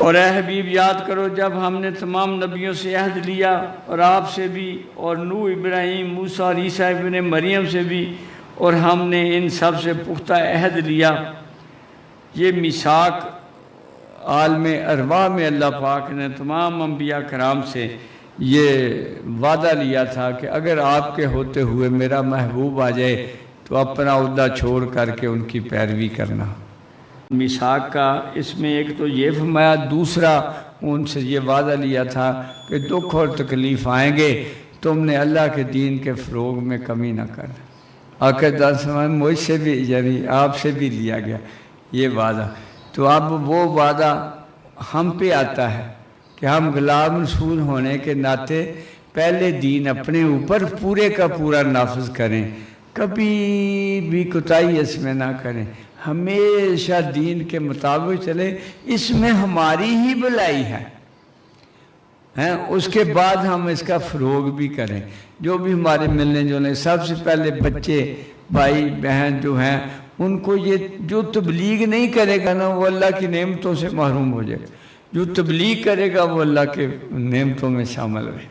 اور اے حبیب یاد کرو جب ہم نے تمام نبیوں سے عہد لیا اور آپ سے بھی، اور نوح، ابراہیم، موسیٰ اور عیسیٰ ابن مریم سے بھی، اور ہم نے ان سب سے پختہ عہد لیا۔ یہ میثاق عالم ارواح میں اللہ پاک نے تمام انبیاء کرام سے یہ وعدہ لیا تھا کہ اگر آپ کے ہوتے ہوئے میرا محبوب آ جائے تو اپنا عہدہ چھوڑ کر کے ان کی پیروی کرنا۔ میثاق کا اس میں ایک تو یہ فرمایا، دوسرا ان سے یہ وعدہ لیا تھا کہ دکھ اور تکلیف آئیں گے، تم نے اللہ کے دین کے فروغ میں کمی نہ کر۔ آقا مجھ سے بھی یعنی آپ سے بھی لیا گیا یہ وعدہ، تو اب وہ وعدہ ہم پہ آتا ہے کہ ہم غلام رسول ہونے کے ناطے پہلے دین اپنے اوپر پورے کا پورا نافذ کریں، کبھی بھی کوتاہی اس میں نہ کریں، ہمیشہ دین کے مطابق چلے، اس میں ہماری ہی بھلائی ہے۔ اس کے بعد ہم اس کا فروغ بھی کریں، جو بھی ہمارے ملنے جلنے، سب سے پہلے بچے بھائی بہن جو ہیں ان کو یہ جو تبلیغ نہیں کرے گا نا وہ اللہ کی نعمتوں سے محروم ہو جائے گا، جو تبلیغ کرے گا وہ اللہ کے نعمتوں میں شامل ہے۔